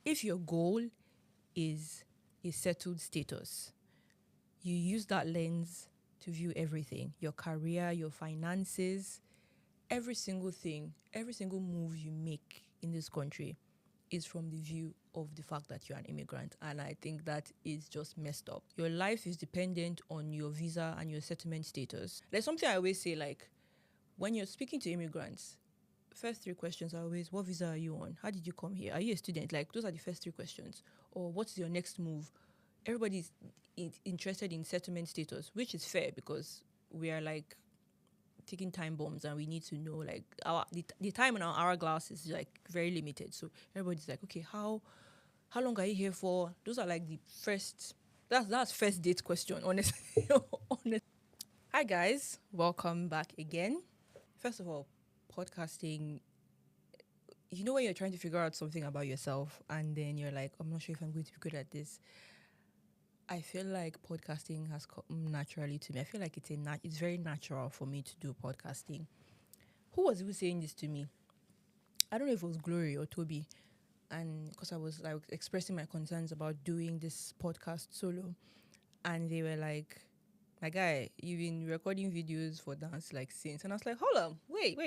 if your goal is a settled status, you use that lens to view everything, your career, your finances, every single thing, every single move you make in this country is from the view of the fact that you're an immigrant. And I think that is just messed up. Your life is dependent on your visa and your settlement status. There's something I always say, like, when you're speaking to immigrants, first three questions are always, what visa are you on? How did you come here? Are you a student? Like, those are the first three questions. Or what's your next move? Everybody's interested in settlement status, which is fair because we are like taking time bombs and we need to know, like, the time in our hourglass is like very limited. So everybody's like, okay, how long are you here for? Those are like the first, that's first date question, honestly. Honestly. Hi guys, welcome back again. First of all, podcasting, you know when you're trying to figure out something about yourself and then you're like, I'm not sure if I'm going to be good at this. I feel like podcasting has come naturally to me. I feel like it's very natural for me to do podcasting. Who was saying this to me? I don't know if it was Glory or Toby. And because I was like expressing my concerns about doing this podcast solo. And they were like, my guy, you've been recording videos for dance like since. And I was like, hold on, wait.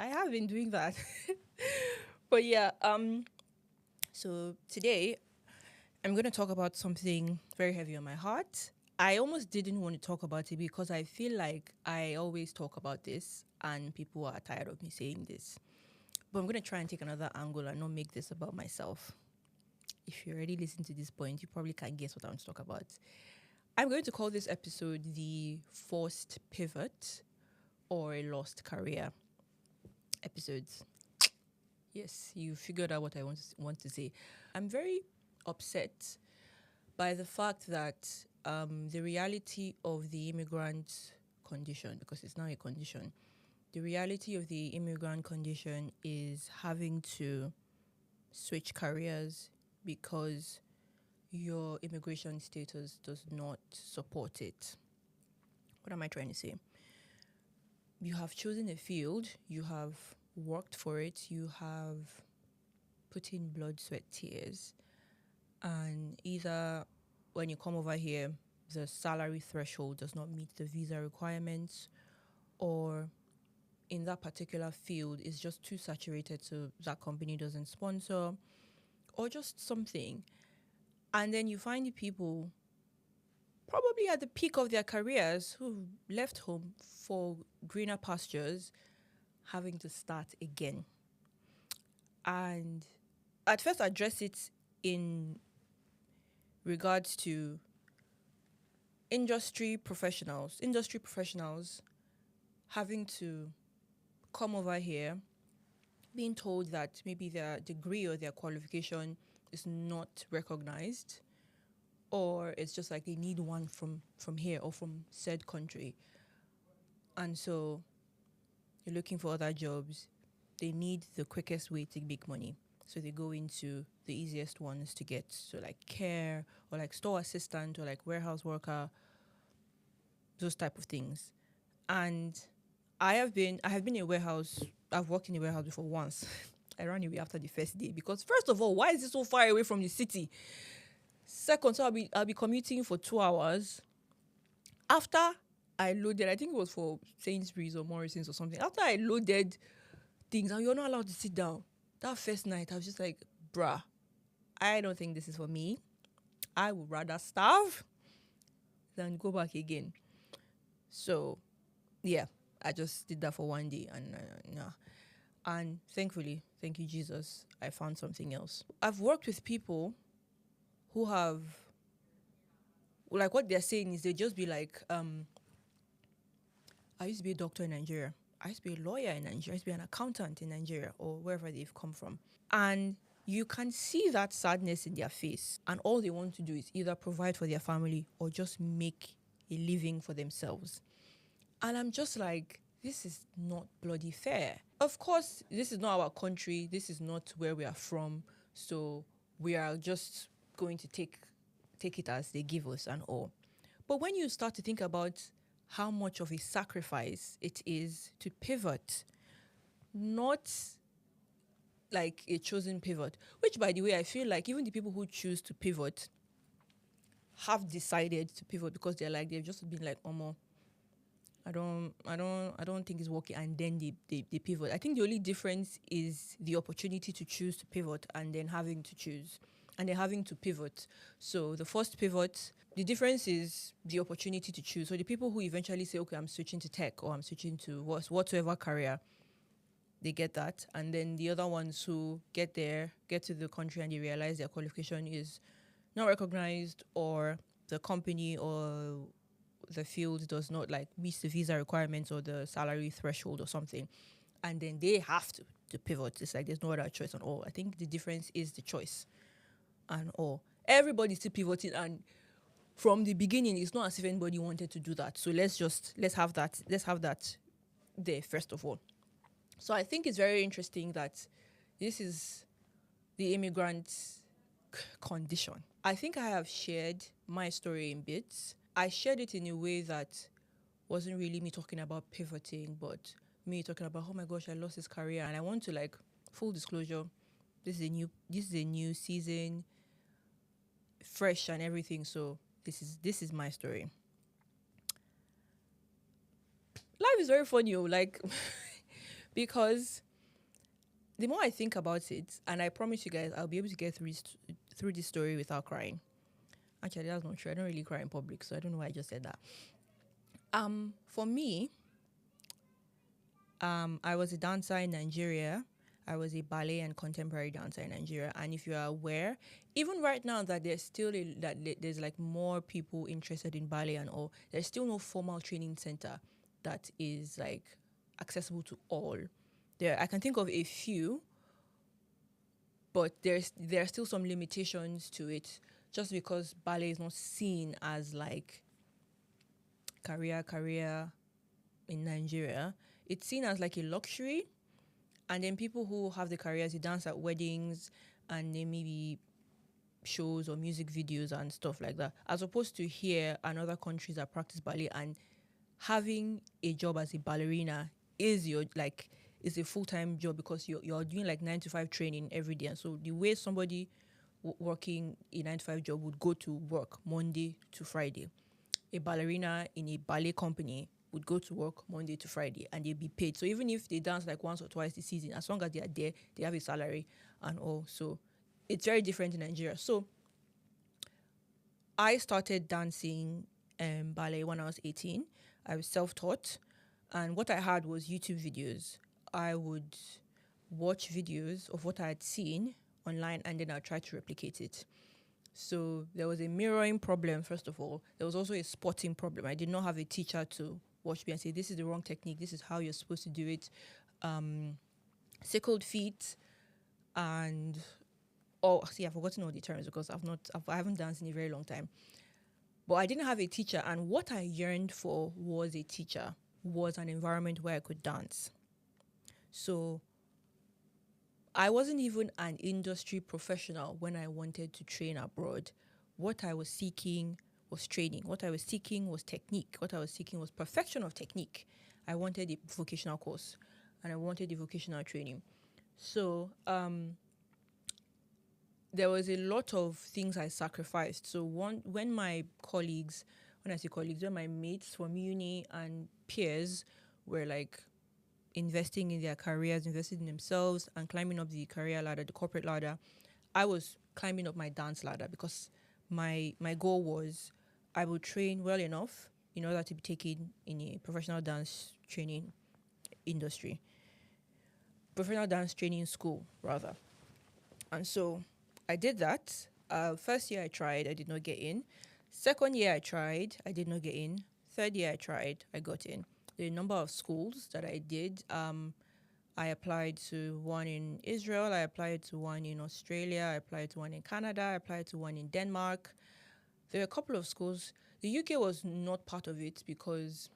I have been doing that. But yeah, so today I'm going to talk about something very heavy on my heart. I almost didn't want to talk about it because I feel like I always talk about this and people are tired of me saying this. But I'm going to try and take another angle and not make this about myself. If you already listened to this point, you probably can't guess what I want to talk about. I'm going to call this episode the forced pivot or a lost career episodes. Yes, you figured out what I want to say. I'm very upset by the fact that the reality of the immigrant condition, because it's now a condition, the reality of the immigrant condition is having to switch careers because your immigration status does not support it. What am I trying to say? You have chosen a field, you have worked for it, you have put in blood, sweat, tears, and either when you come over here, the salary threshold does not meet the visa requirements, or in that particular field is just too saturated so that company doesn't sponsor, or just something. And then you find the people probably at the peak of their careers who left home for greener pastures having to start again. And at first address it in regards to industry professionals having to come over here, being told that maybe their degree or their qualification is not recognized, or it's just like they need one from here or from said country. And so you're looking for other jobs. They need the quickest way to make money. So they go into the easiest ones to get. So like care or like store assistant or like warehouse worker, those type of things. And I have been in a warehouse. I've worked in a warehouse before once. I ran away after the first day because first of all, why is it so far away from the city? Second, so I'll be commuting for 2 hours. After I loaded, I think it was for Sainsbury's or Morrison's or something. After I loaded things and you're not allowed to sit down. That first night, I was just like, bruh, I don't think this is for me. I would rather starve than go back again. So, yeah, I just did that for one day and And thankfully, thank you, Jesus, I found something else. I've worked with people who have, like what they're saying is they just be like, I used to be a doctor in Nigeria. I used to be a lawyer in Nigeria. I used to be an accountant in Nigeria or wherever they've come from. And you can see that sadness in their face. And all they want to do is either provide for their family or just make a living for themselves. And I'm just like, this is not bloody fair. Of course, this is not our country. This is not where we are from. So we are just going to take it as they give us and all. But when you start to think about how much of a sacrifice it is to pivot, not like a chosen pivot, which, by the way, I feel like even the people who choose to pivot have decided to pivot because they've just been like, oh, I don't think it's working, and then they pivot. I think the only difference is the opportunity to choose to pivot and then having to choose and then having to pivot. So the first pivot, the difference is the opportunity to choose. So the people who eventually say, okay, I'm switching to tech or I'm switching to whatsoever career, they get that. And then the other ones who get to the country and they realize their qualification is not recognized, or the company or the field does not like meet the visa requirements or the salary threshold or something, and then they have to pivot. It's like there's no other choice at all. I think the difference is the choice and all. Everybody's still pivoting, and from the beginning, it's not as if anybody wanted to do that. So let's have that there first of all. So I think it's very interesting that this is the immigrant condition. I think I have shared my story in bits. I shared it in a way that wasn't really me talking about pivoting, but me talking about, oh my gosh, I lost this career. And I want to, like, full disclosure, this is a new season, fresh and everything. So this is my story. Life is very funny, like, because the more I think about it, and I promise you guys, I'll be able to get through this story without crying. Actually, that's not true. I don't really cry in public, so I don't know why I just said that. For me, I was a dancer in Nigeria. I was a ballet and contemporary dancer in Nigeria. And if you are aware, even right now that there's like more people interested in ballet and all, there's still no formal training center that is like accessible to all. I can think of a few, but there are still some limitations to it, just because ballet is not seen as like career in Nigeria. It's seen as like a luxury, and then people who have the careers, they dance at weddings and they maybe shows or music videos and stuff like that, as opposed to here and other countries that practice ballet, and having a job as a ballerina is is a full-time job, because you're doing like 9 to 5 training every day. And so the way somebody working a 9 to 5 job would go to work Monday to Friday, a ballerina in a ballet company would go to work Monday to Friday and they'd be paid. So even if they dance like once or twice this season, as long as they are there, they have a salary and all. So it's very different in Nigeria. So I started dancing ballet when I was 18. I was self-taught, and what I had was YouTube videos. I would watch videos of what I had seen online, and then I'd try to replicate it. So there was a mirroring problem, first of all. There was also a spotting problem. I did not have a teacher to watch me and say, this is the wrong technique, this is how you're supposed to do it. Sickled feet and... I've forgotten all the terms because I haven't danced in a very long time. But I didn't have a teacher, and what I yearned for was a teacher, was an environment where I could dance. So I wasn't even an industry professional when I wanted to train abroad. What I was seeking was training. What I was seeking was technique. What I was seeking was perfection of technique. I wanted a vocational course, and I wanted a vocational training. So there was a lot of things I sacrificed. So when my colleagues, when I say colleagues, when my mates from uni and peers were like investing in their careers, investing in themselves and climbing up the career ladder, the corporate ladder, I was climbing up my dance ladder, because my goal was I would train well enough in order to be taken in a professional dance training industry. Professional dance training school, rather. And so I did that. First year I tried, I did not get in. Second year I tried, I did not get in. Third year I tried, I got in. The number of schools that I did, I applied to one in Israel, I applied to one in Australia, I applied to one in Canada, I applied to one in Denmark. There were a couple of schools. The UK was not part of it because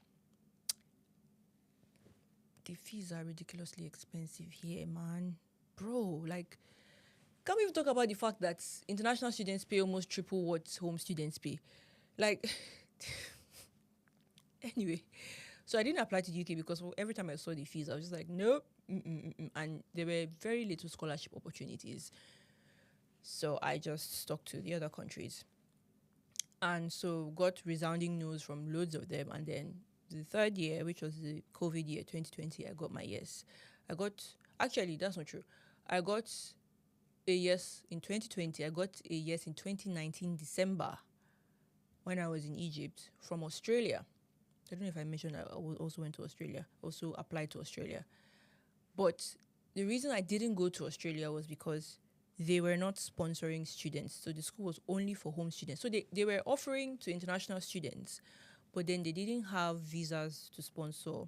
the fees are ridiculously expensive here, man. Bro, like... Can't we even talk about the fact that international students pay almost triple what home students pay? Like, anyway. So I didn't apply to the UK because every time I saw the fees, I was just like, nope. And there were very little scholarship opportunities. So I just stuck to the other countries. And so got resounding no's from loads of them. And then the third year, which was the COVID year, 2020, I got my yes. Actually, that's not true. I got a yes in 2020. I got a yes in 2019, December, when I was in Egypt from Australia. I don't know if I mentioned I also went to Australia, also applied to Australia. But the reason I didn't go to Australia was because they were not sponsoring students. So the school was only for home students. So they were offering to international students, but then they didn't have visas to sponsor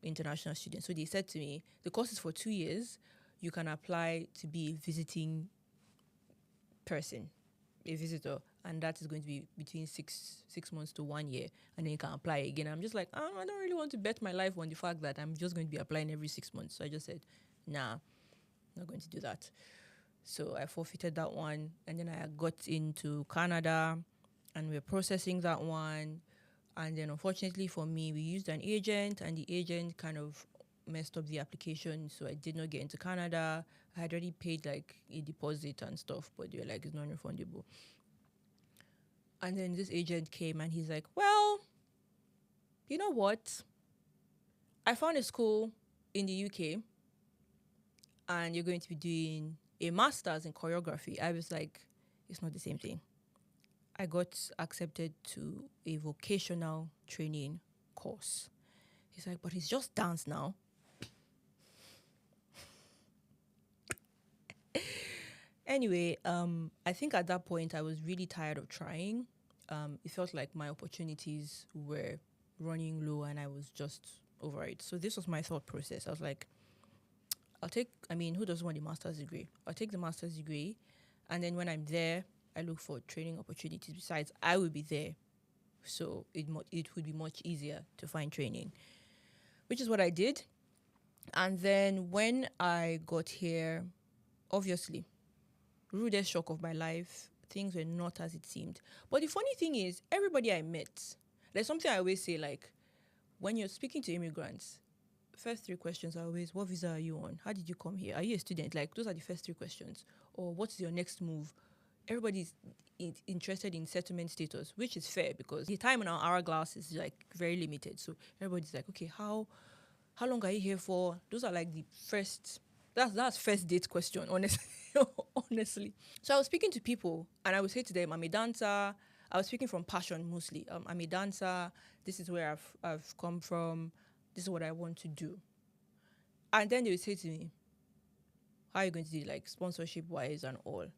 international students. So they said to me, the course is for 2 years. You can apply to be a visiting person, a visitor, and that is going to be between six months to 1 year, and then you can apply again. I'm just like, I don't really want to bet my life on the fact that I'm just going to be applying every 6 months. So I just said, nah, I'm not going to do that. So I forfeited that one, and then I got into Canada, and we're processing that one. And then unfortunately for me, we used an agent, and the agent kind of messed up the application, so I did not get into Canada. I had already paid like a deposit and stuff, but they were like, it's non-refundable. And then this agent came and he's like, well, you know what? I found a school in the UK and you're going to be doing a master's in choreography. I was like, it's not the same thing. I got accepted to a vocational training course. He's like, but it's just dance now. Anyway, I think at that point I was really tired of trying. It felt like my opportunities were running low and I was just over it. So this was my thought process. I was like, who doesn't want a master's degree? I'll take the master's degree, and then when I'm there, I look for training opportunities. Besides, I will be there, so it would be much easier to find training, which is what I did. And then when I got here, obviously, rudest shock of my life, things were not as it seemed. But the funny thing is, everybody I met, there's something I always say, like, when you're speaking to immigrants, first 3 questions are always, what visa are you on? How did you come here? Are you a student? Like, those are the first 3 questions. Or what's your next move? Everybody's interested in settlement status, which is fair because the time in our hourglass is like very limited. So everybody's like, okay, how long are you here for? Those are like the first, that's first date question, honestly. honestly. So I was speaking to people and I would say to them, I'm a dancer. I was speaking from passion mostly. I'm a dancer. This is where I've come from. This is what I want to do. And then they would say to me, how are you going to do it, like sponsorship wise and all? And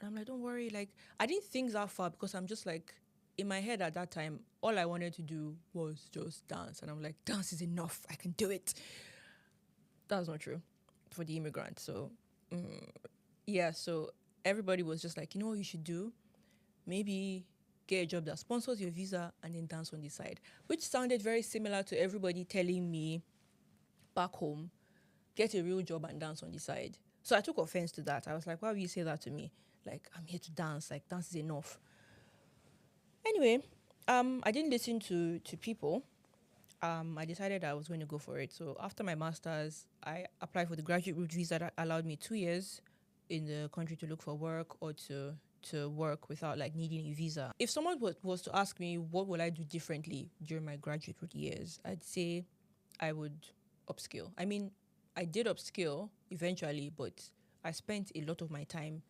I'm like, don't worry. Like, I didn't think that far because I'm just like, in my head at that time, all I wanted to do was just dance. And I'm like, dance is enough. I can do it. That's not true for the immigrant. So, so everybody was just like, you know what you should do? Maybe get a job that sponsors your visa and then dance on the side, which sounded very similar to everybody telling me back home, get a real job and dance on the side. So I took offense to that. I was like, why would you say that to me? Like, I'm here to dance. Like, dance is enough. Anyway, I didn't listen to people. I decided I was going to go for it. So after my master's, I applied for the graduate route visa that allowed me 2 years in the country to look for work or to work without like needing a visa. If someone was to ask me what will I do differently during my graduate route years, I'd say I would upskill. I mean, I did upskill eventually, but I spent a lot of my time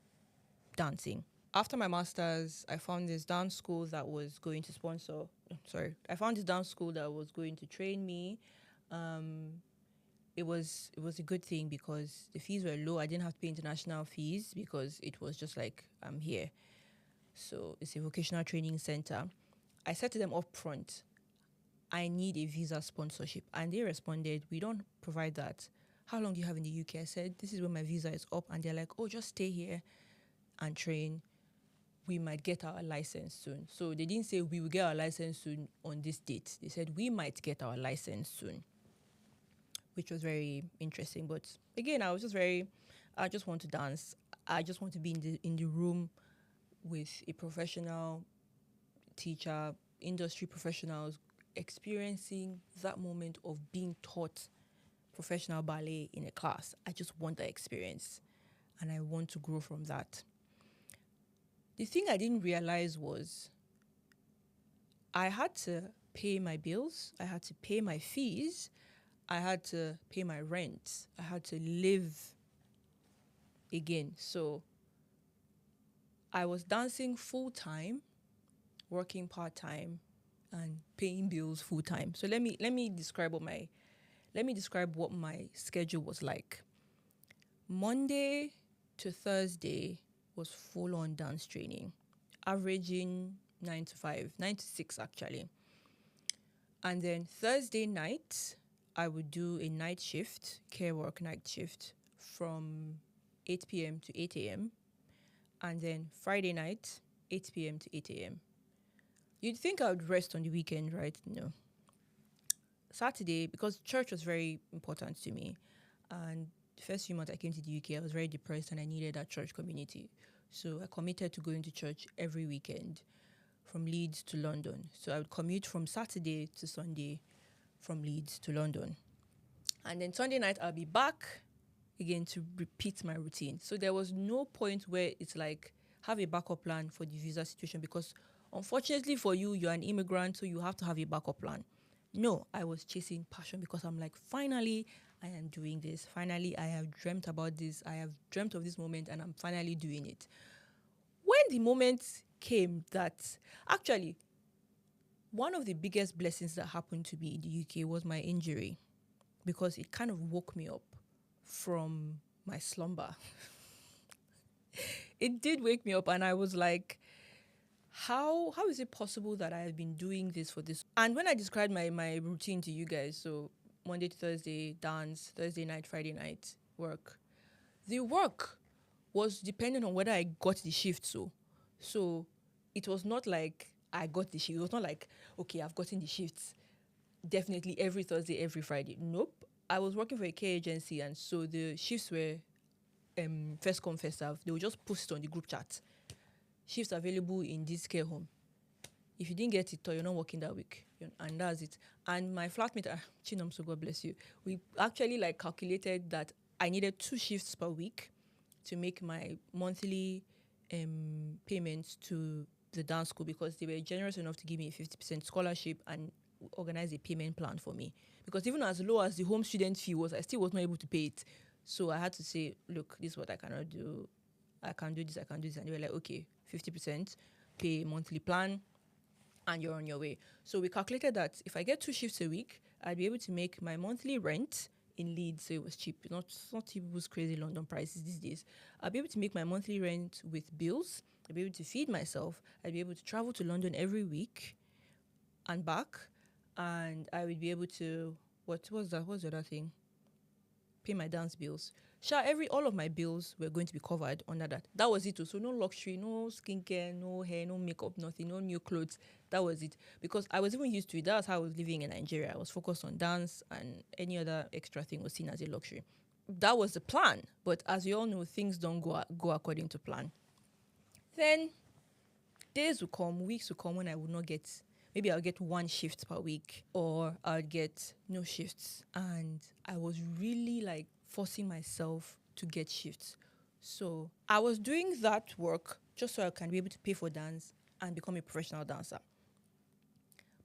dancing. After my master's, I found this dance school that was going to I found this dance school that was going to train me. It was a good thing because the fees were low. I didn't have to pay international fees because it was just like, I'm here. So it's a vocational training center. I said to them up front, I need a visa sponsorship. And they responded, we don't provide that. How long do you have in the UK? I said, this is when my visa is up. And they're like, oh, just stay here and train. We might get our license soon. So they didn't say we will get our license soon on this date. They said we might get our license soon, which was very interesting. But again, I just want to dance. I just want to be in the room with a professional teacher, industry professionals, experiencing that moment of being taught professional ballet in a class. I just want that experience and I want to grow from that. The thing I didn't realize was I had to pay my bills, I had to pay my fees, I had to pay my rent, I had to live again. So I was dancing full time, working part time, and paying bills full time. So let me describe what my schedule was like. Monday to Thursday was full on dance training, averaging 9 to 6 actually. And then Thursday night, I would do a night shift, care work night shift from 8 p.m. to 8 a.m. And then Friday night, 8 p.m. to 8 a.m. You'd think I would rest on the weekend, right? No. Saturday, because church was very important to me, and the first few months I came to the UK, I was very depressed and I needed that church community. So I committed to going to church every weekend from Leeds to London. So I would commute from Saturday to Sunday from Leeds to London. And then Sunday night, I'll be back again to repeat my routine. So there was no point where it's like, have a backup plan for the visa situation, because unfortunately for you, you're an immigrant, so you have to have a backup plan. No, I was chasing passion because I'm like, finally, I am doing this. Finally, I have dreamt about this. I have dreamt of this moment and I'm finally doing it. When the moment came that, actually, one of the biggest blessings that happened to me in the UK was my injury, because it kind of woke me up from my slumber. It did wake me up and I was like, how is it possible that I have been doing this for this? And when I described my routine to you guys, so Monday to Thursday, dance, Thursday night, Friday night, work. The work was dependent on whether I got the shift. So it was not like I got the shift. It was not like, okay, I've gotten the shifts definitely every Thursday, every Friday. Nope. I was working for a care agency, and so the shifts were first come, first serve. They would just post it on the group chat. Shifts available in this care home. If you didn't get it, or you're not working that week, and that's it. And my flatmate, Chinam, so God bless you, we actually like calculated that I needed 2 shifts per week to make my monthly payments to the dance school, because they were generous enough to give me a 50% scholarship and organize a payment plan for me. Because even as low as the home student fee was, I still was not able to pay it. So I had to say, look, this is what I cannot do. I can do this. And they were like, okay, 50%, pay monthly plan, and you're on your way. So we calculated that if I get 2 shifts a week, I'd be able to make my monthly rent in Leeds, so it was cheap, not people's crazy London prices these days. I'll be able to make my monthly rent with bills. I'll be able to feed myself. I'll be able to travel to London every week and back, and I would be able to, what's the other thing? Pay my dance bills. All of my bills were going to be covered under that. That was it too. So no luxury, no skincare, no hair, no makeup, nothing, no new clothes. That was it. Because I was even used to it. That was how I was living in Nigeria. I was focused on dance, and any other extra thing was seen as a luxury. That was the plan. But as you all know, things don't go according to plan. Then days will come, weeks will come when I would not get, maybe I'll get 1 shift per week, or I'll get no shifts. And I was really like forcing myself to get shifts. So I was doing that work just so I can be able to pay for dance and become a professional dancer.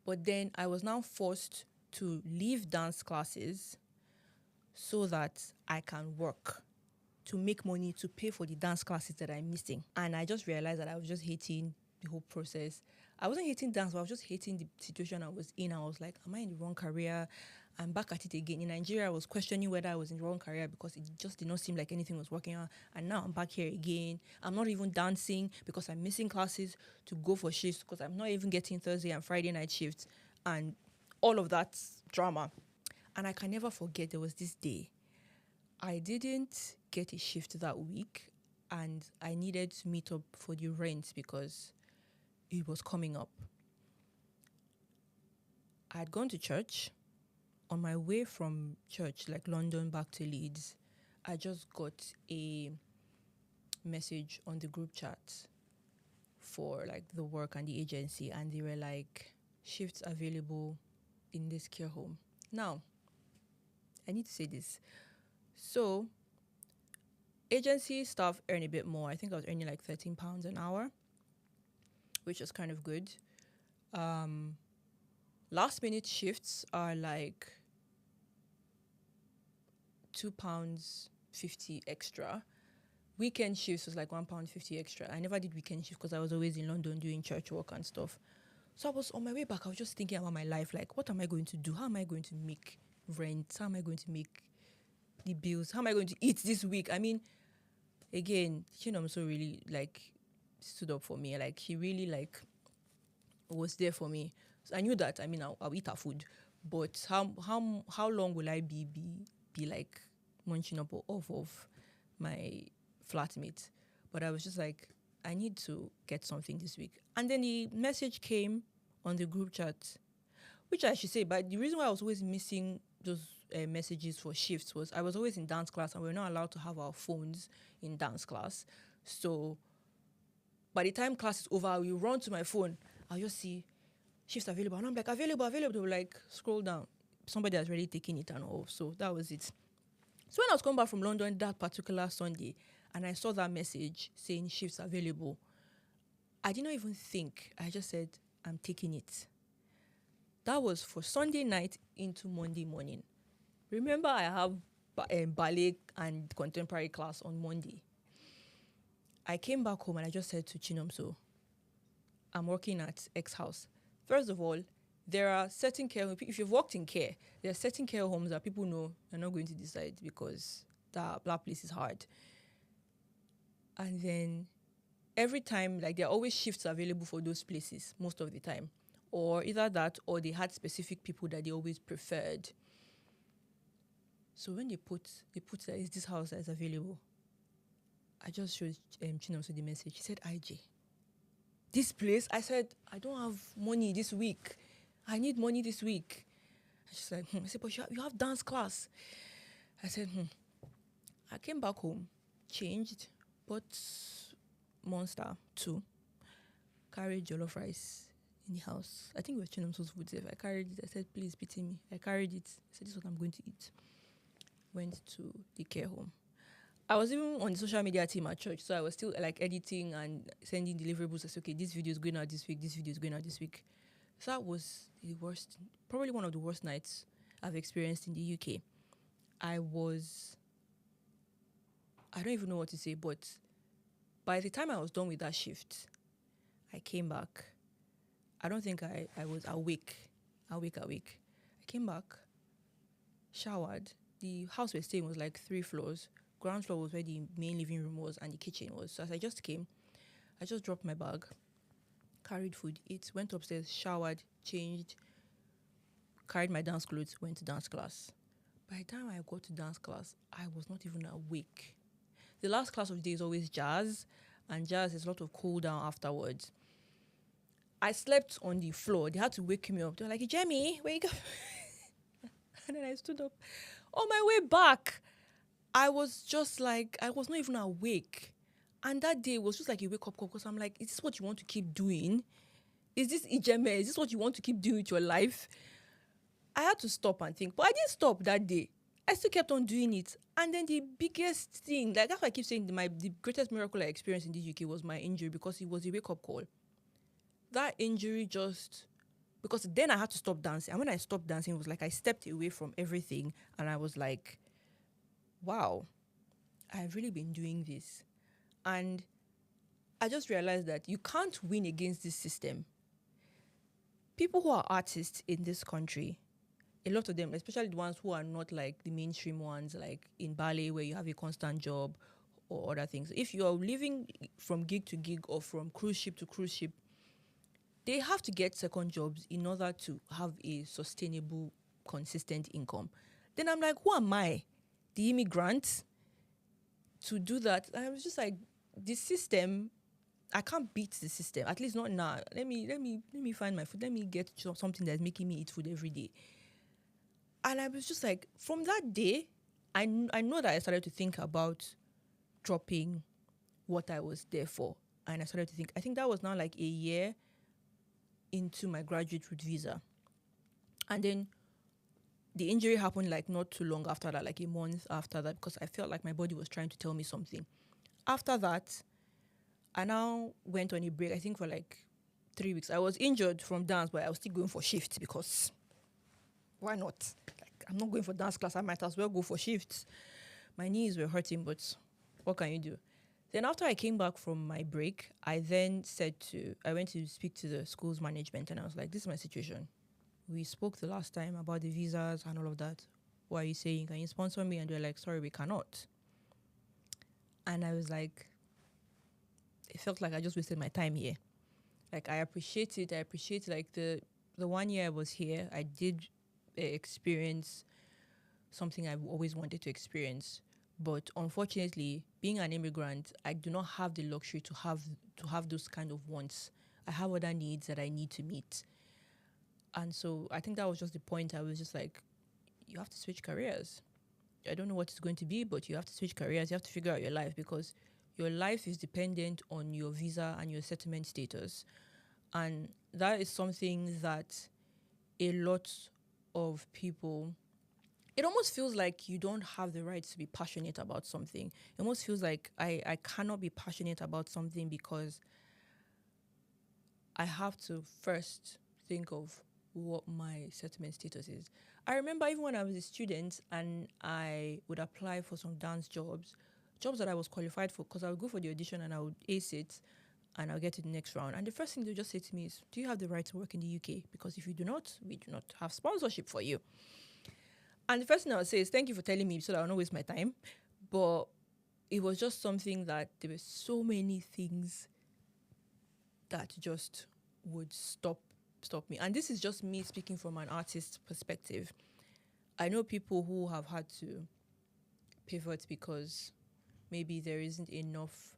But then I was now forced to leave dance classes so that I can work to make money to pay for the dance classes that I'm missing. And I just realized that I was just hating the whole process. I wasn't hating dance, but I was just hating the situation I was in. I was like, am I in the wrong career? I'm back at it again. In Nigeria, I was questioning whether I was in the wrong career because it just did not seem like anything was working out. And now I'm back here again. I'm not even dancing because I'm missing classes to go for shifts, because I'm not even getting Thursday and Friday night shifts and all of that drama. And I can never forget, there was this day I didn't get a shift that week, and I needed to meet up for the rent because it was coming up. I had gone to church. On my way from church, like London back to Leeds, I just got a message on the group chat for like the work and the agency, and they were like, shifts available in this care home. Now, I need to say this. So, agency staff earn a bit more. I think I was earning like £13 an hour, which was kind of good. Last minute shifts are like £2.50 extra. Weekend shifts was like £1.50 extra. I never did weekend shifts because I was always in London doing church work and stuff. So I was on my way back. I was just thinking about my life. Like, what am I going to do? How am I going to make rent? How am I going to make the bills? How am I going to eat this week? I mean, again, so really like stood up for me. Like, he really like was there for me. So I knew that. I mean, I'll eat her food, but how long will I be like munching up off of my flatmate? But I was just like, I need to get something this week. And then the message came on the group chat, which I should say, but the reason why I was always missing those messages for shifts was I was always in dance class and we were not allowed to have our phones in dance class. So by the time class is over, I will run to my phone. I'll just see shifts available. And I'm like, available. They will like scroll down. Somebody has already taken it and all. So that was it. So when I was coming back from London that particular Sunday and I saw that message saying shifts available, I did not even think. I just said, I'm taking it. That was for Sunday night into Monday morning. Remember, I have ballet and contemporary class on Monday. I came back home and I just said to Chinomso, I'm working at X house. First of all, there are certain care homes. If you've worked in care, there are certain care homes that people know they're not going to decide because that place is hard. And then every time, like, there are always shifts available for those places most of the time. Or either that or they had specific people that they always preferred. So when they put that is this house that is available, I just showed Chinomso the message. She said, IJ, this place? I said, I don't have money this week. I need money this week. And she's like, I said, but you have dance class. I said, I came back home, changed, bought Monster 2, carried jollof rice in the house. I think it was Chinomso's food safe. I carried it. I said, please pity me. I carried it. I said, this is what I'm going to eat. Went to the care home. I was even on the social media team at church, so I was still like editing and sending deliverables. I said, okay, this video is going out this week, this video is going out this week. So that was the worst, probably one of the worst nights I've experienced in the UK. I don't even know what to say, but by the time I was done with that shift, I came back. I don't think I was awake. I came back, showered. The house we're staying was like 3 floors. Ground floor was where the main living room was and the kitchen was. So as I just came, I just dropped my bag, carried food, ate, went upstairs, showered, changed, carried my dance clothes, went to dance class. By the time I got to dance class, I was not even awake. The last class of the day is always jazz, and jazz is a lot of cool down afterwards. I slept on the floor. They had to wake me up. They were like, Ijeme, wake up. And then I stood up. On my way back, I was just like, I was not even awake. And that day was just like a wake-up call because I'm like, is this what you want to keep doing? Is this Ijeme? Is this what you want to keep doing with your life? I had to stop and think. But I didn't stop that day. I still kept on doing it. And then the biggest thing, like that's why I keep saying the greatest miracle I experienced in the UK was my injury because it was a wake-up call. That injury just... Because then I had to stop dancing. And when I stopped dancing, it was like I stepped away from everything. And I was like, wow, I've really been doing this. And I just realized that you can't win against this system. People who are artists in this country, a lot of them, especially the ones who are not like the mainstream ones, like in ballet where you have a constant job or other things. If you are living from gig to gig or from cruise ship to cruise ship, they have to get second jobs in order to have a sustainable, consistent income. Then I'm like, who am I, the immigrant, to do that? And I was just like, the system, I can't beat the system. At least not now. Let me find my food. Let me get something that's making me eat food every day. And I was just like, from that day, I know that I started to think about dropping what I was there for. And I started to think, I think that was now like a year into my graduate route visa. And then the injury happened like not too long after that, like a month after that, because I felt like my body was trying to tell me something. After that, I now went on a break, I think for like 3 weeks. I was injured from dance, but I was still going for shifts because why not? Like, I'm not going for dance class, I might as well go for shifts. My knees were hurting, but what can you do? Then after I came back from my break, I went to speak to the school's management, and I was like, this is my situation. We spoke the last time about the visas and all of that. What are you saying? Can you sponsor me? And they're like, sorry, we cannot. And I was like, it felt like I just wasted my time here. Like, I appreciate it. I appreciate like the 1 year I was here, I did experience something I've always wanted to experience. But unfortunately, being an immigrant, I do not have the luxury to have those kind of wants. I have other needs that I need to meet. And so I think that was just the point. I was just like, you have to switch careers. I don't know what it's going to be, but you have to switch careers. You have to figure out your life, because your life is dependent on your visa and your settlement status. And that is something that a lot of people, it almost feels like you don't have the right to be passionate about something. It almost feels like I cannot be passionate about something because I have to first think of what my settlement status is. I remember even when I was a student and I would apply for some dance jobs that I was qualified for, because I would go for the audition and I would ace it and I'll get to the next round. And the first thing they'll just say to me is, do you have the right to work in the UK? Because if you do not, we do not have sponsorship for you. And the first thing I would say is, thank you for telling me so that I'll not waste my time. But it was just something that there were so many things that just would stop me. And this is just me speaking from an artist's perspective. I know people who have had to pivot because maybe there isn't enough,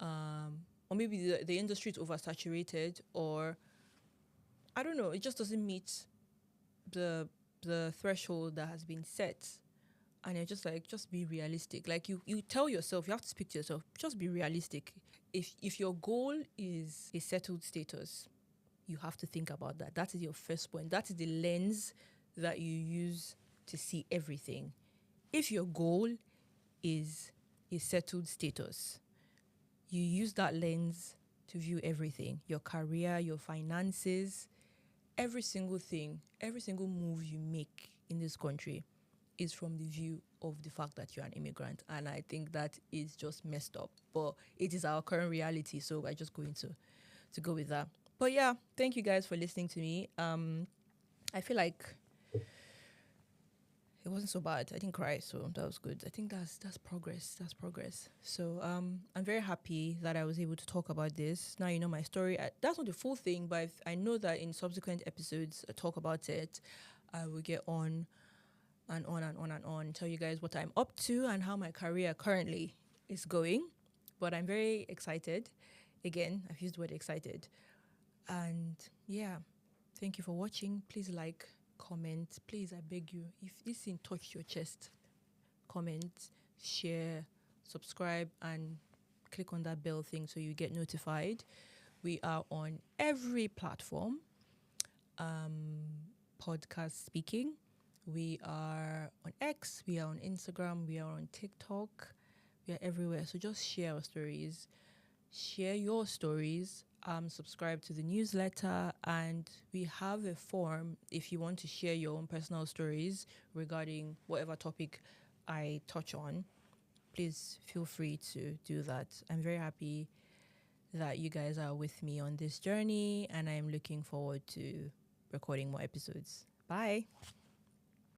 or maybe the industry is oversaturated, or I don't know, it just doesn't meet the threshold that has been set. And you're just like, just be realistic. Like you tell yourself, you have to speak to yourself, just be realistic. If your goal is a settled status, you have to think about that. That is your first point. That is the lens that you use to see everything. If your goal is a settled status, you use that lens to view everything. Your career, your finances, every single thing, every single move you make in this country is from the view of the fact that you're an immigrant. And I think that is just messed up. But it is our current reality, so we're just going to go with that. But yeah, thank you guys for listening to me. I feel like it wasn't so bad. I didn't cry, so that was good. I think that's progress. That's progress. So I'm very happy that I was able to talk about this. Now you know my story. That's not the full thing, but I know that in subsequent episodes I talk about it. I will get on and on and on and on, tell you guys what I'm up to and how my career currently is going. But I'm very excited. Again, I've used the word excited. And yeah, thank you for watching. Please like, comment. Please, I beg you, if this thing touched your chest, comment, share, subscribe, and click on that bell thing so you get notified. We are on every platform, podcast speaking. We are on X, we are on Instagram, we are on TikTok, we are everywhere. So just share our stories, share your stories, subscribe to the newsletter, and we have a form if you want to share your own personal stories regarding whatever topic I touch on. Please feel free to do that. I'm very happy that you guys are with me on this journey, and I'm looking forward to recording more episodes. Bye.